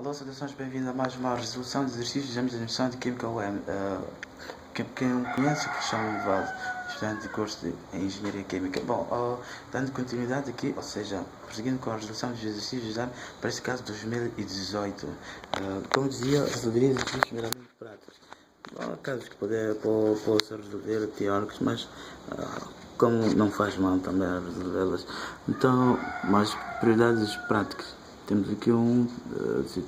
Olá, saudações, bem-vindo a mais uma resolução de exercícios de exames de admissão de Química UEM. Quem não conhece, que chama de Vaz, estudante de curso de Engenharia Química. Bom, dando continuidade aqui, ou seja, prosseguindo com a resolução dos exercícios de exame, para este caso 2018. Como dizia, resolveria exercícios meramente práticos. Há casos que possa resolver teóricos, mas como não faz mal também a resolvê-las. Então, mais prioridades práticas. Temos aqui um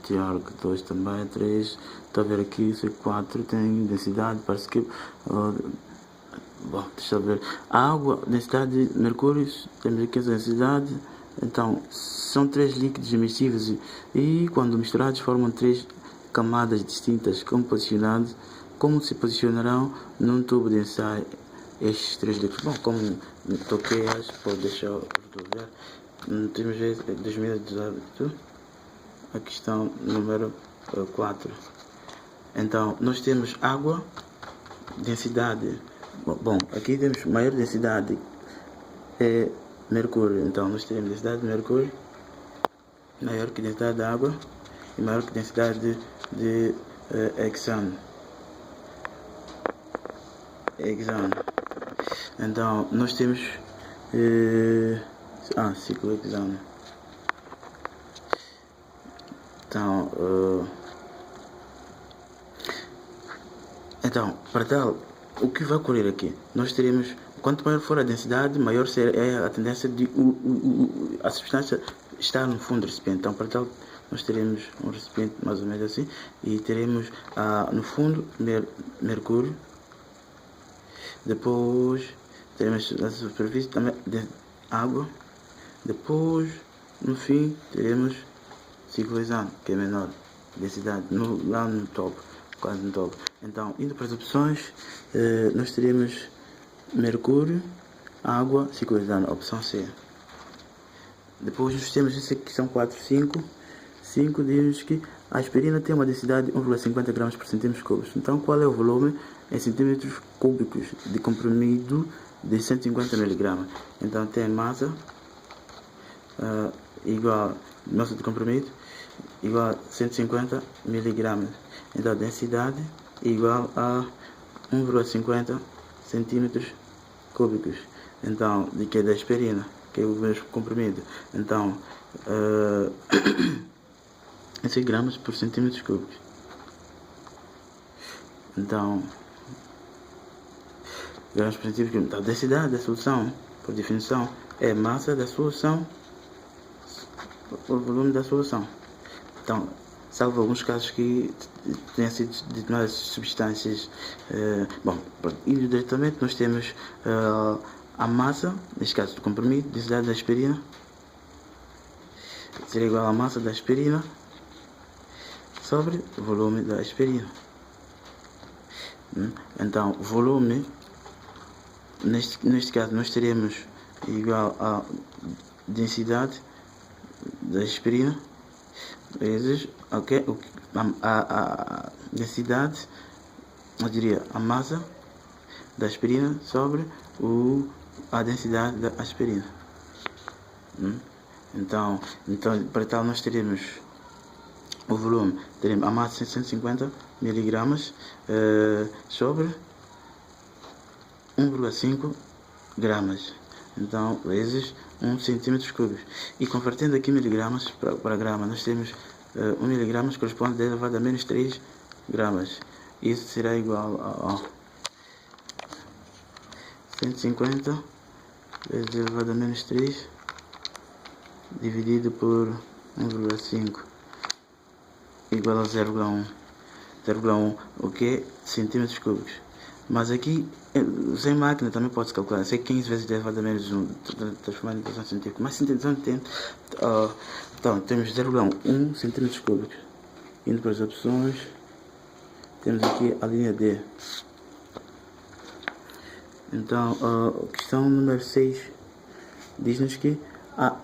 teórico, 2 também, 3, está a ver aqui, C4, tem densidade, parece que, bom, deixa eu ver, a água, densidade de mercúrio, temos aqui a densidade, então, são 3 líquidos emissíveis e quando misturados formam 3 camadas distintas, como se posicionarão num tubo de ensaio estes 3 líquidos. Bom, como toquei, acho que pode deixar eu resolver. Temos 2018, a questão número 4. Então, nós temos água, densidade. Bom, aqui temos maior densidade é mercúrio. Então, nós temos densidade de mercúrio maior que densidade de água e maior que densidade de hexano. Então, nós temos ciclo hexano. Então, para tal, o que vai ocorrer aqui? Nós teremos, quanto maior for a densidade, maior é a tendência de a substância estar no fundo do recipiente. Então, para tal, nós teremos um recipiente mais ou menos assim, e teremos no fundo mercúrio, depois teremos na superfície também água, depois no fim teremos ciclo hexano, que é menor densidade, lá no topo, quase no topo. Então, indo para as opções, nós teremos mercúrio, água, ciclo hexano, opção C. Depois nós temos esse aqui, são 4, 5. 5 diz que a aspirina tem uma densidade de 1,50 gramas por centímetros cúbicos. Então, qual é o volume em centímetros cúbicos de comprimido de 150 mg? Então, tem massa igual massa de comprimido igual a 150 mg. Então, a densidade igual a 1,50 centímetros cúbicos. Então, de que é da aspirina, que é o mesmo comprimido. Então, 100 gramas por centímetros cúbicos. Então, gramas por centímetro cúbico. Então, a densidade da solução, por definição, é massa da solução por volume da solução. Então, salvo alguns casos que tenham sido detonadas substâncias. Bom, indo diretamente, nós temos a massa, neste caso do comprimido, densidade da aspirina, será igual à massa da aspirina sobre o volume da aspirina. Então, o volume, neste caso, nós teremos igual à densidade da aspirina vezes a densidade, eu diria, a massa da aspirina sobre a densidade da aspirina. Então, para tal, nós teremos o volume, teremos a massa de 150 mg sobre 1,5 gramas. Então, vezes 1 centímetros cúbicos. E convertendo aqui miligramas para grama, nós temos 1 miligramas corresponde a 10 elevado a menos 3 gramas. Isso será igual a 150 vezes 10 elevado a menos 3 dividido por 1,5 igual a 0,1. 0,1, o que? Centímetros cúbicos. Mas aqui, sem máquina também pode-se calcular. Sei 15 vezes 10 elevado a menos 1, transformando em equação científica. Mas sintetizando, então, temos 0,1 centímetros cúbicos. Indo para as opções, temos aqui a linha D. Então, questão número 6 diz-nos que a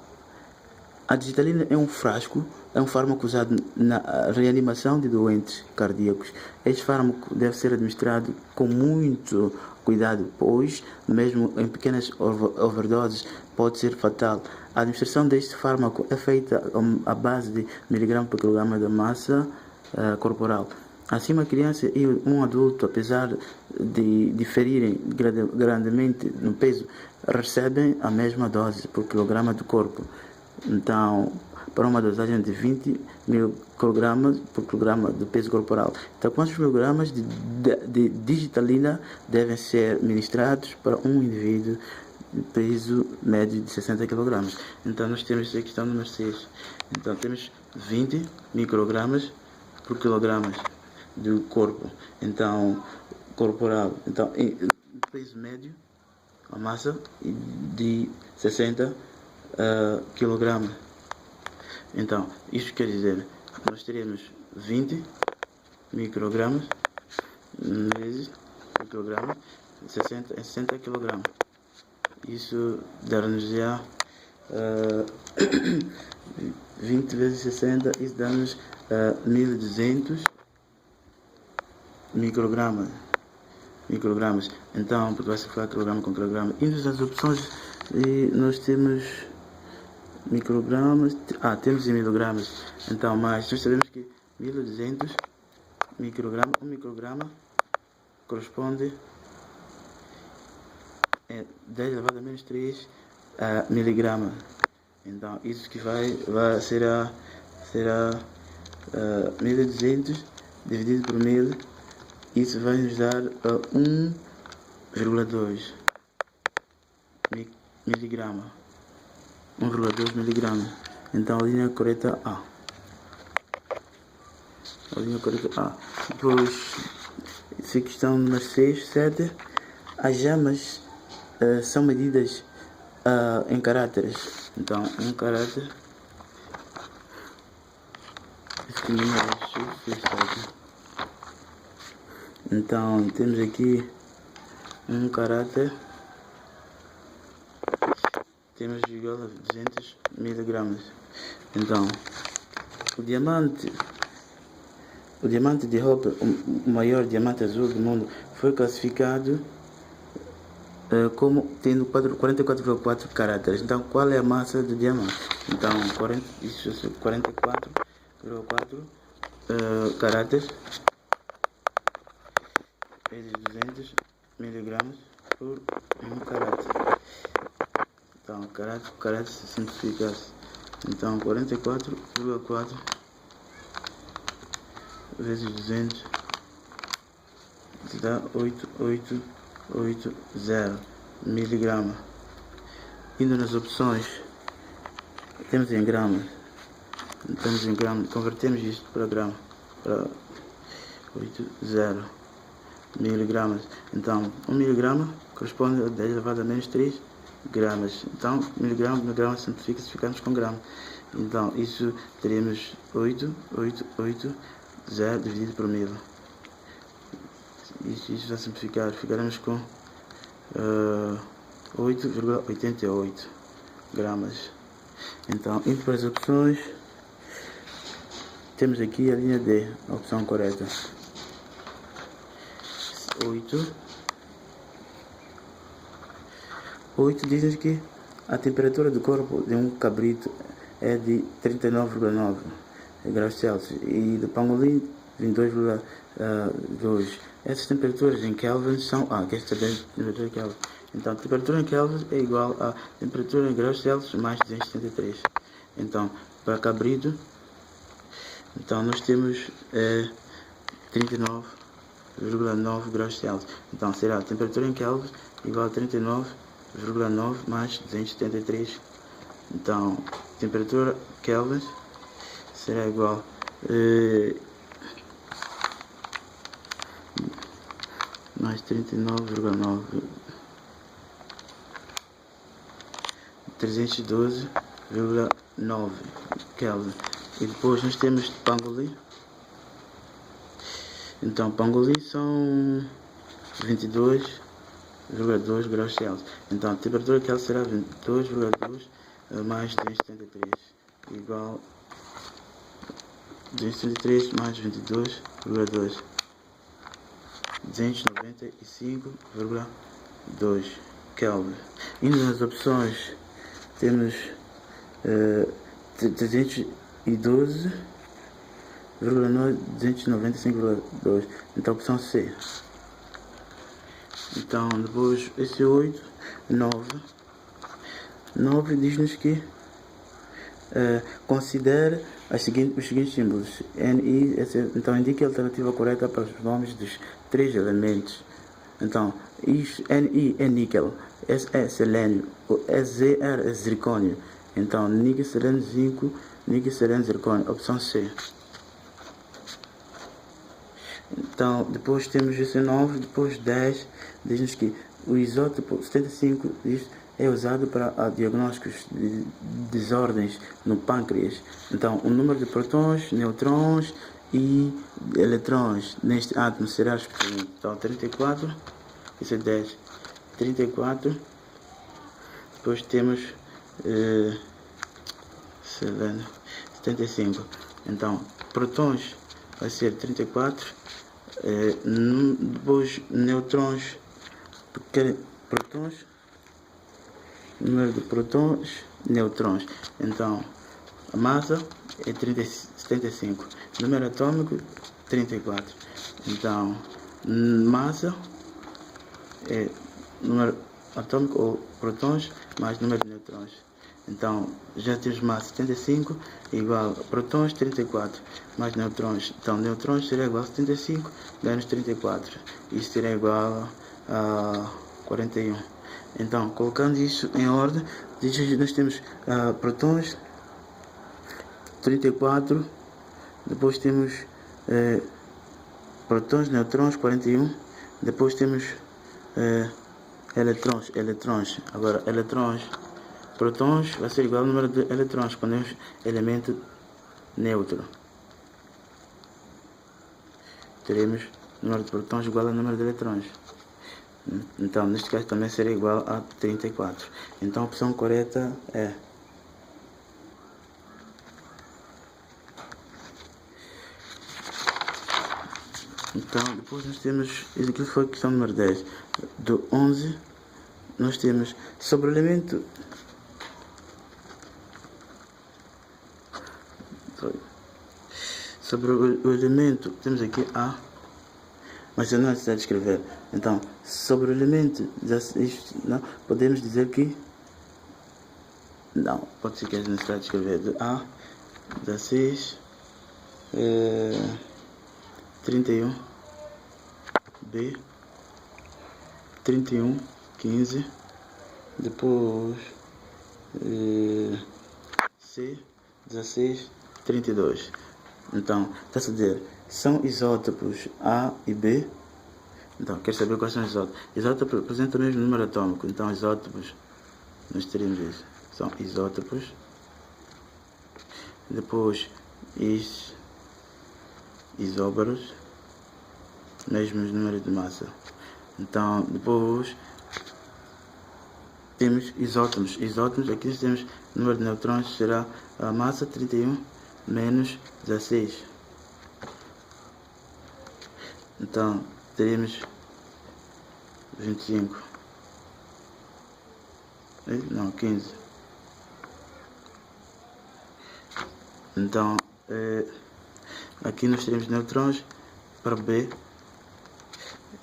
digitalina é um fármaco usado na reanimação de doentes cardíacos. Este fármaco deve ser administrado com muito cuidado, pois, mesmo em pequenas overdoses, pode ser fatal. A administração deste fármaco é feita à base de miligrama por quilograma da massa corporal. Assim, uma criança e um adulto, apesar de diferirem grandemente no peso, recebem a mesma dose por quilograma do corpo. Então, para uma dosagem de 20 microgramas por quilograma do peso corporal. Então, quantos miligramas de digitalina devem ser ministrados para um indivíduo de peso médio de 60 kg? Então, nós temos a questão número 6. Então, temos 20 microgramas por quilograma do corpo. Então, corporal. Então, peso médio, a massa de 60 kg. Então, isto quer dizer, nós teremos 20 microgramas vezes por quilograma, 60 kg. Isso dá-nos já 20 vezes 60, isso dá-nos 1200 microgramas. Então, porque vai se falar quilograma com quilograma. E nas opções nós temos microgramas, temos em miligramas. Então, mas nós sabemos que 1200 microgramas, um micrograma corresponde a 10 elevado a menos 3 miligrama. Então, isso que será 1200 dividido por 1000, isso vai nos dar 1,2 miligrama. 1,2 miligrama. Então, a linha correta A. Depois, essa questão número 6, 7. As jamas são medidas em caracteres. Então, um caráter. Esse número é 7. Então, temos aqui um caráter. Temos igual a 200 miligramas. Então, o diamante de Hopper, o maior diamante azul do mundo, foi classificado como tendo 44,4 caracteres. Então, qual é a massa do diamante? Então, 44,4 caracteres vezes 200 miligramas por um caráter. Então, caráter se simplificasse. Então, 44,4 vezes 200 dá 8880 miligrama. Indo nas opções, temos em gramas. Convertemos isto para grama, para 80 miligramas. Então, 1 miligrama corresponde a 10 elevado a menos 3 gramas. Então, miligrama simplifica se ficarmos com grama. Então, isso teremos 8880 dividido por 1000. Isso vai simplificar. Ficaremos com 8,88 gramas. Então, indo para as opções, temos aqui a linha D, a opção correta. 8 diz que a temperatura do corpo de um cabrito é de 39,9 graus Celsius e do pangolim 22,2. Essas temperaturas em Kelvin são quer saber a temperatura em Kelvin. Então, a temperatura em Kelvin é igual a temperatura em graus Celsius mais 273. Então, para cabrito, então nós temos 39,9 graus Celsius. Então, será a temperatura em Kelvin igual a 39,9 mais 273. Então, temperatura Kelvin será igual mais 39,9 312,9 Kelvin. E depois nós temos pangolim. Então, pangolim são 22,2 graus Celsius. Então, a temperatura Kelvin será 22,2 mais 273 igual 273 mais 22,2 295,2 Kelvin. Indo nas opções, temos 312,295,2. Então opção C. Então depois esse 8, 9 diz-nos que considere os seguintes símbolos. NI, então indique a alternativa correta para os nomes dos 3 elementos. Então, NI é níquel, S é selênio, ZR é zircônio. Então, níquel, selênio, zinco, níquel, selênio, zircônio. Opção C. Então, depois temos esse 9, depois 10, diz-nos que o isótopo 75 é usado para diagnósticos de desordens no pâncreas. Então, o número de prótons, neutrons e eletrons neste átomo será repetido. Então, 34, isso é 10, 34, depois temos 75. Então, prótons vai ser 34, depois neutrons, prótons, número de prótons, neutrons. Então, a massa é 75, número atômico 34. Então, massa é número atômico ou prótons mais número de neutrons. Então, já temos massa 75 igual a prótons 34 mais neutrons. Então, neutrons será igual a 75 menos 34. Isso será igual a 41. Então, colocando isso em ordem, nós temos prótons 34, depois temos prótons, neutrons 41, depois temos eletrons. Agora, prótons vai ser igual ao número de eletrons quando temos elemento neutro. Teremos número de prótons igual ao número de eletrons. Então, neste caso também será igual a 34. Então, a opção correta é então, depois nós temos, isso aqui foi a questão número 10. Do 11, nós temos sobre o elemento temos aqui A, mas eu não necessito escrever. Então, sobre o elemento, não, podemos dizer que não, pode ser que a necessidade de escrever de A, 16, 31, B, 31, 15, depois C, 16, 32. Então, está-se a dizer, são isótopos A e B. Então, quer saber quais são os isótopos? Isótopos representam o mesmo número atômico. Então, isótopos, nós teremos isso. São isótopos. Depois, isóbaros, mesmos números de massa. Então, depois, temos isótopos. Aqui nós temos o número de neutrons, será a massa 31 menos 16. Então, teremos 25. Não, 15. Então, aqui nós teremos neutrons para B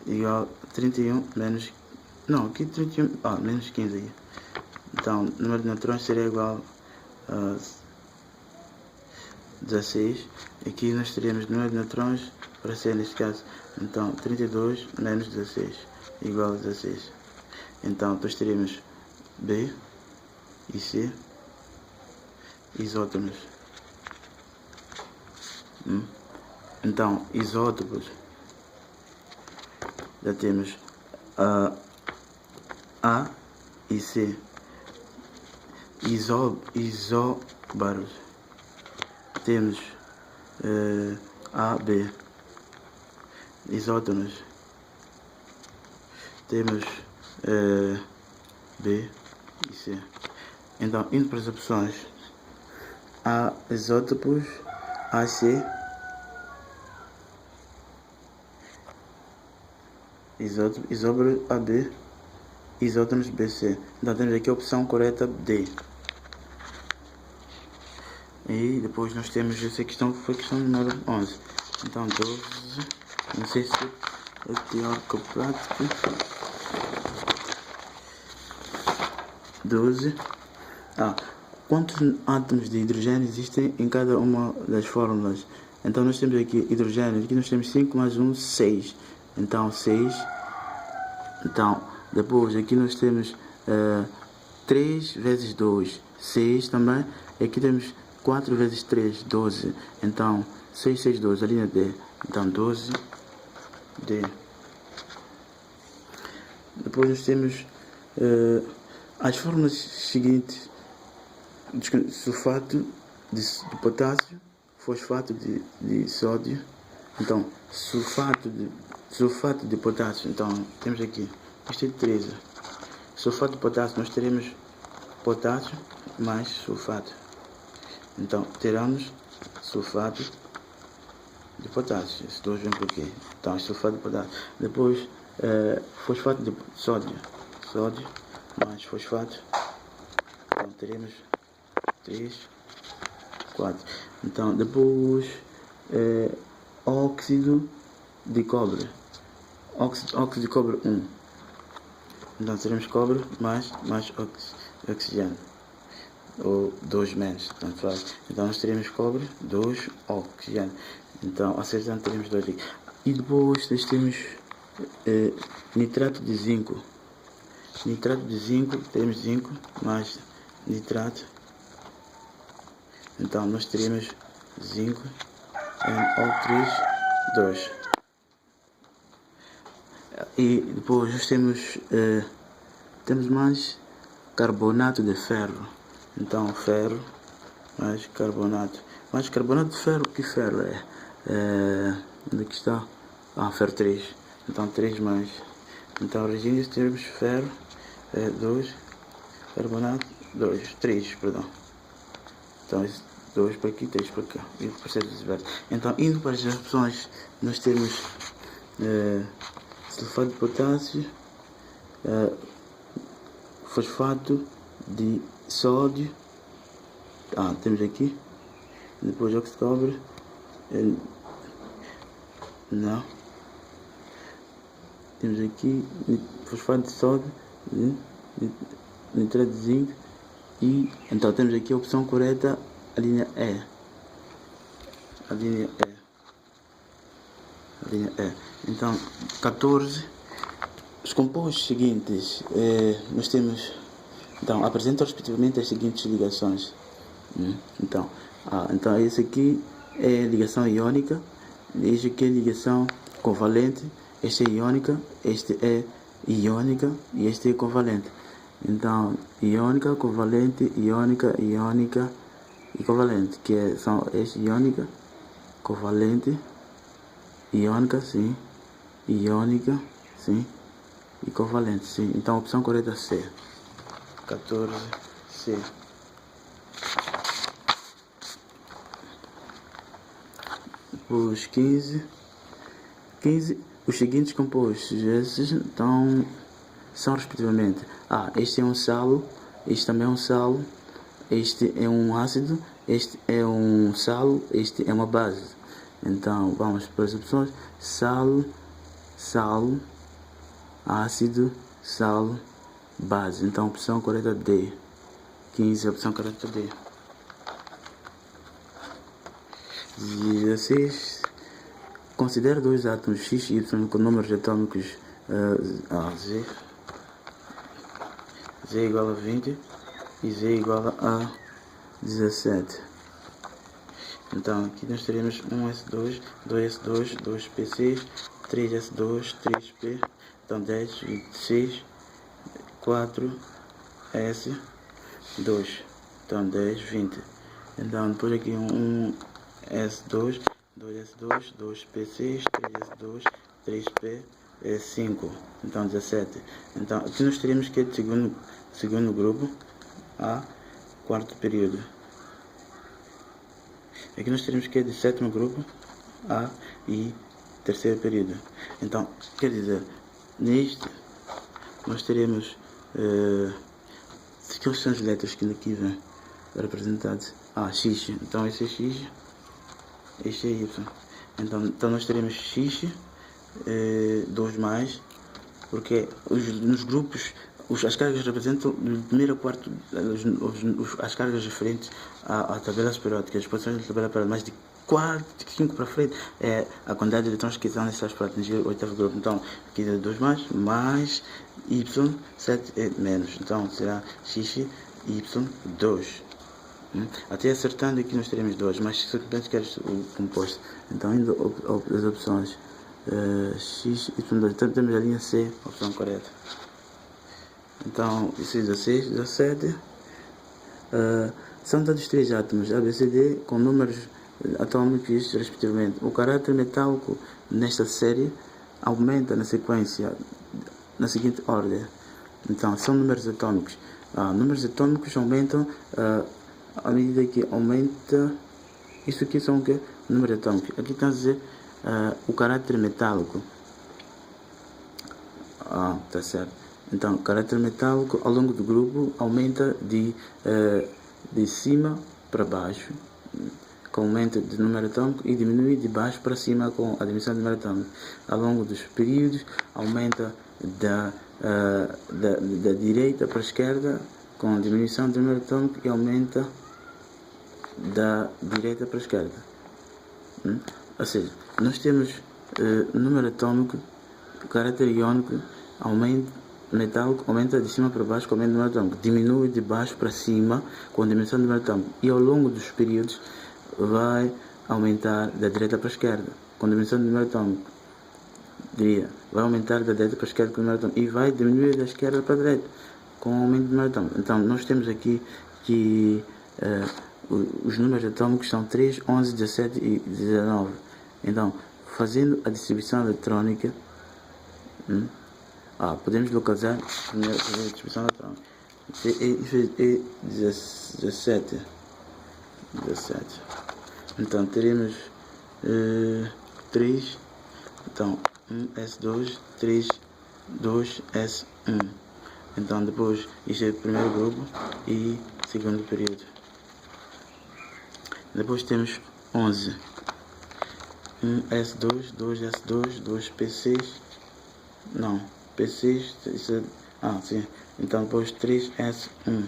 igual a 31 menos... Não, aqui 31... menos 15 aqui. Então, o número de neutrons será igual a 16. Aqui nós teremos o número de neutrons para C neste caso. Então, 32 menos 16 igual a 16. Então, nós teremos B e C isótopos. Então, isótopos, já temos A e C, isóbaros, temos A, B, isótonos, temos B e C. Então, indo para as opções, A, isótopos, AC, isóbaros AB, isótonos BC. Então temos aqui a opção correta D. E depois nós temos essa questão que foi a questão número 11. Então 12, não sei se é teórico ou prático. 12. Quantos átomos de hidrogênio existem em cada uma das fórmulas? Então nós temos aqui hidrogênio, aqui nós temos 5 mais 1, 6. Então 6. Então depois aqui nós temos 3 vezes 2, 6 também. Aqui temos 4 vezes 3, 12. Então 6, 6, 12, a linha D. Então 12, D. Depois nós temos as fórmulas seguintes: sulfato de potássio, fosfato de sódio. Então sulfato de potássio. Então temos aqui, isto é 13. Sulfato de potássio, nós teremos potássio mais sulfato. Então teremos sulfato de potássio. Esses dois vêm por aqui. Então sulfato de potássio. Depois fosfato de sódio. Sódio mais fosfato. Então teremos 3, 4. Então depois óxido de cobre. Óxido de cobre 1. Então teremos cobre mais oxigênio. Ou 2 menos, tanto faz. Então nós teremos cobre, 2 oxigênio. Então acertando teremos 2 aqui. E depois nós temos nitrato de zinco. Nitrato de zinco, teremos zinco mais nitrato. Então nós teremos zinco NO3, 2. E depois nós temos mais carbonato de ferro. Então ferro mais carbonato. Mais carbonato de ferro, que ferro é? Onde é que está? Ferro 3. Então 3 mais. Então regiões temos ferro 2, carbonato 2, 3, perdão. Então 2 para aqui, 3 para cá. E o processo vice-versa. Então indo para as opções, nós temos sulfato de potássio, fosfato de sódio. Temos aqui. Depois óxido de cobre. Não. Temos aqui fosfato de sódio, nitrato de zinco. E então temos aqui a opção correta, a linha E. A linha E. Então 14. Os compostos seguintes nós temos. Então apresentam respectivamente as seguintes ligações. Então esse aqui é ligação iônica, este aqui é ligação covalente, este é iônica, este é iônica e este é covalente. Então iônica, covalente, iônica e covalente, são este iônica, covalente, iônica, sim, iônica, sim, e covalente, sim. Então a opção correta é C. 14C. Os 15, os seguintes compostos, esses então são respectivamente: este é um salo, este também é um salo, este é um ácido, este é um salo, este é uma base. Então vamos para as opções: sal, ácido, sal, base. Então a opção correta D. 15, a opção correta D. 16. Considere dois átomos X e Y com números atômicos Z igual a 20 e Z igual a 17. Então aqui nós teremos 1S2, 2S2, 2P6, 3S2, 3P, então 10, 26, 4S2, então 10, 20. Então depois aqui 1S2, 2S2, 2P6, 3S2, 3P, 5, então 17. Então aqui nós teremos que é de segundo grupo a quarto período. Aqui nós teremos que é de sétimo grupo A e terceiro período. Então, quer dizer, neste nós teremos quais são as letras que aqui vêm representadas. X. Então esse é X, este é Y. Então nós teremos X, 2 mais, porque nos grupos as cargas representam do primeiro a quarto as cargas referentes à tabela periódica. As posições da tabela periódica, mais de 4, 5 para frente é a quantidade de eletrões que são necessários para atingir o oitavo grupo. Então aqui é 2 mais Y, 7 é menos. Então será X, Y, 2. Até acertando aqui nós teremos 2, mas simplesmente queres o composto. Então indo as opções X, Y, 2. Então temos a linha C, a opção correta. Então isso é 16, 17. São dados 3 átomos ABCD com números atômicos respectivamente. O caráter metálico nesta série aumenta na sequência, na seguinte ordem. Então são números atômicos. Números atômicos aumentam à medida que aumenta. Isso aqui são o que? Números atômicos. Aqui está a dizer o caráter metálico. Tá certo. Então, o caráter metálico ao longo do grupo aumenta de cima para baixo, com aumento de número atômico, e diminui de baixo para cima com a diminuição do número atômico. Ao longo dos períodos, aumenta da direita para a esquerda com a diminuição do número atômico, e aumenta da direita para a esquerda. Ou seja, nós temos número atômico, caráter iônico, metálico aumenta de cima para baixo com o aumento do número atômico, diminui de baixo para cima com a diminuição do número atômico, e ao longo dos períodos vai aumentar da direita para a esquerda com a diminuição do número atômico. Vai aumentar da direita para a esquerda com o número atômico, e vai diminuir da esquerda para a direita com o aumento do número atômico. Então nós temos aqui que os números atômicos são 3, 11, 17 e 19. Então, fazendo a distribuição eletrônica, podemos localizar a distribuição eletrônica. É 17. Então teremos 3. Então 1S2, 3, 2S1. Então depois isto é o primeiro grupo e segundo período. Depois temos 11. 1S2, 2S2, 2P6. Não, P6. Isso é, sim. Então depois 3S1.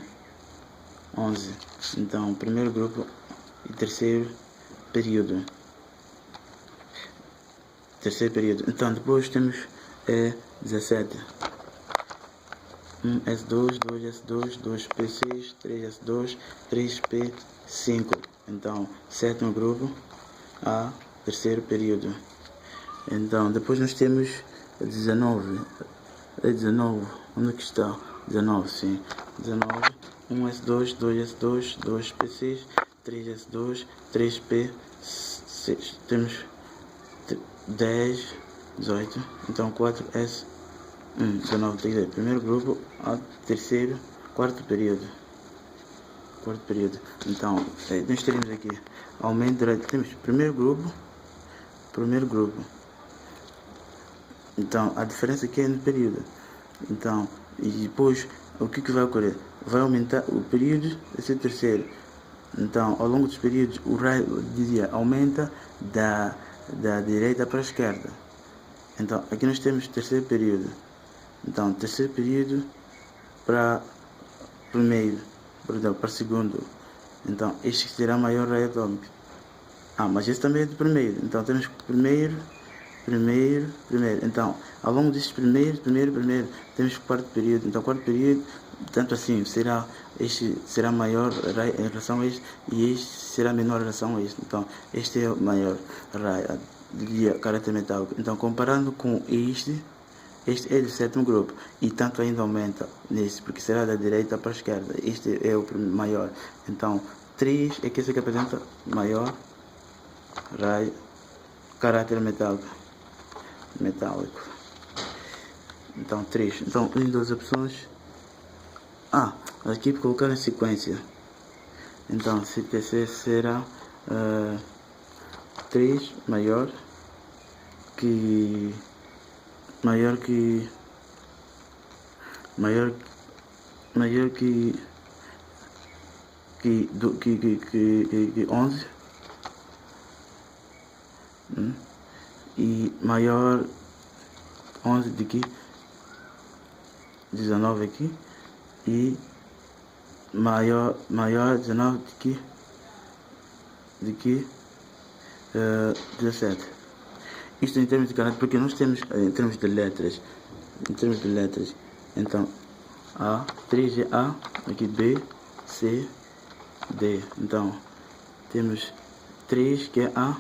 11. Então primeiro grupo e terceiro período. Então depois temos 17. 1S2, 2S2, 2P6, 3S2, 3P5. Então sétimo grupo a terceiro período. Então depois nós temos 19. 19. Onde é que está? 19, sim. 19. 1S2, 2S2, 2P6, 3S2, 3P6. Temos 10, 18. Então 4S1, 19, 30. Primeiro grupo ao terceiro, quarto período. Então nós teremos aqui aumento de, temos primeiro grupo. Então a diferença aqui é no período. Então, e depois o que vai ocorrer? Vai aumentar o período, esse é o terceiro. Então ao longo dos períodos o raio de dia aumenta da direita para a esquerda. Então aqui nós temos terceiro período. Então terceiro período para primeiro, para segundo. Então este será maior raio atômico. Mas esse também é do primeiro. Então temos primeiro. Então ao longo destes primeiro, temos quarto período. Então quarto período, tanto assim, este será maior raio em relação a este, e este será menor em relação a este. Então este é o maior raio de caráter metálico. Então comparando com este é do sétimo grupo, e tanto ainda aumenta nesse, porque será da direita para a esquerda. Este é o maior. Então 3 é que esse que apresenta maior raio caráter metálico. Então 3. Então indo as opções, aqui para colocar em sequência. Então CTC será 3 maior que 3 que 11 e maior 11 de que 19 aqui e maior 19 de que 17. Isto em termos de caráter, porque nós temos em termos de letras, então A, 3 é A, aqui B, C, D. Então temos 3 que é A,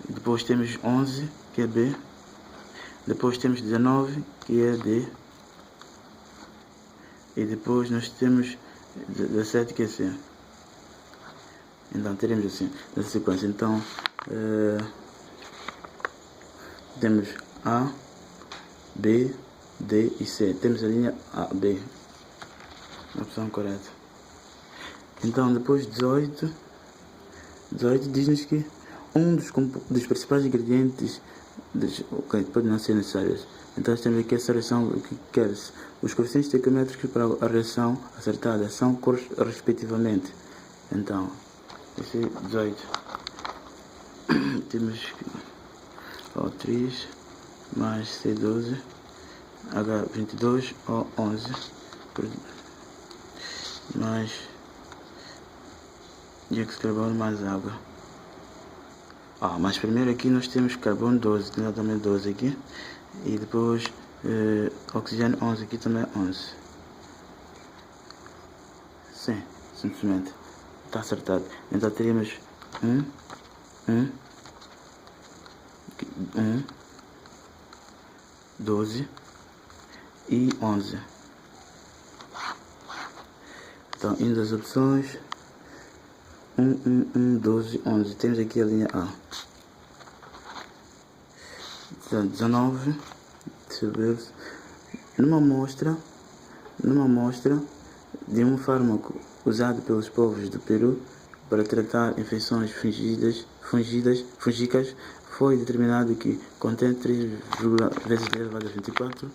depois temos 11 que é B, depois temos 19 que é D, e depois nós temos 17 que é C. Então teremos assim nessa sequência. Então temos A, B, D e C. Temos a linha A, B, a opção correta. Então depois 18 diz-nos que um dos principais ingredientes pode não ser necessário. Então temos aqui a seleção que quer-se. Os coeficientes estequiométricos para a reação acertada são respectivamente. Então esse é 18. Temos O3 mais C12 H22 O11 mais dióxido de carbono mais água. Mas primeiro aqui nós temos carbono 12, também 12 aqui, e depois oxigênio 11, aqui também 11. Sim, simplesmente está acertado. Então teríamos 12 e 11. Então indo às opções 12, 11. Temos aqui a linha A. 19. Numa amostra de um fármaco usado pelos povos do Peru para tratar infecções fúngicas, foi determinado que contém 3 vezes 10 elevado a 24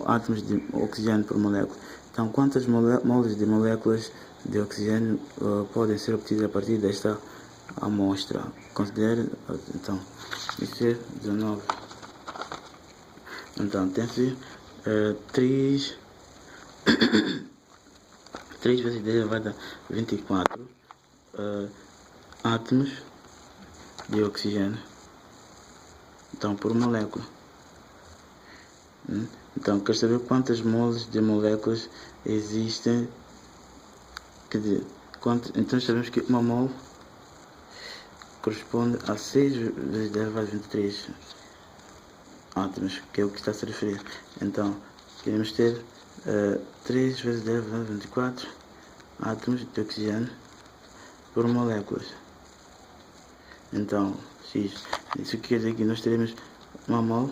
átomos de oxigênio por molécula. Então, quantas moles de moléculas de oxigênio podem ser obtidas a partir desta amostra? Considere, então, isso é 19. Então, tem-se 3 vezes 10 elevado a 24 átomos de oxigênio, então, por molécula. Então, quer saber quantas moles de moléculas existem? Então, sabemos que uma mole corresponde a 6 vezes 10 elevado a 23 átomos, que é o que está a se referir. Então, queremos ter 3 vezes 10 elevado a 24 átomos de oxigênio por moléculas. Então, X. Isso quer dizer que nós teremos uma mole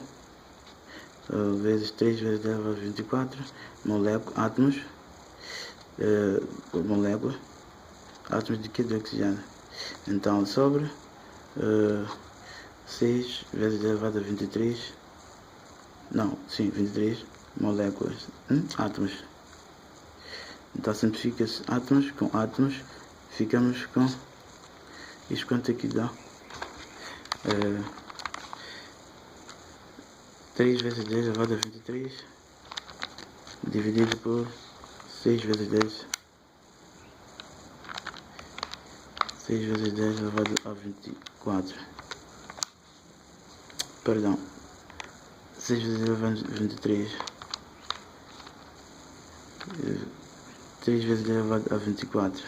vezes 3 vezes 10 elevado a 24 átomos por molécula, átomos de oxigênio. Então, sobre 6 vezes 10 elevado a 23 23 moléculas, átomos. Então simplifica-se átomos com átomos, ficamos com isto. Quanto aqui dá? 3 vezes 10 elevado a 23 dividido por 6 vezes 10 elevado a 24. Perdão, 6 vezes 10 elevado a 23. 3 vezes 10 elevado a 24.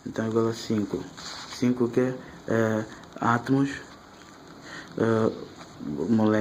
Então igual a 5. 5 que é átomos, moléculas.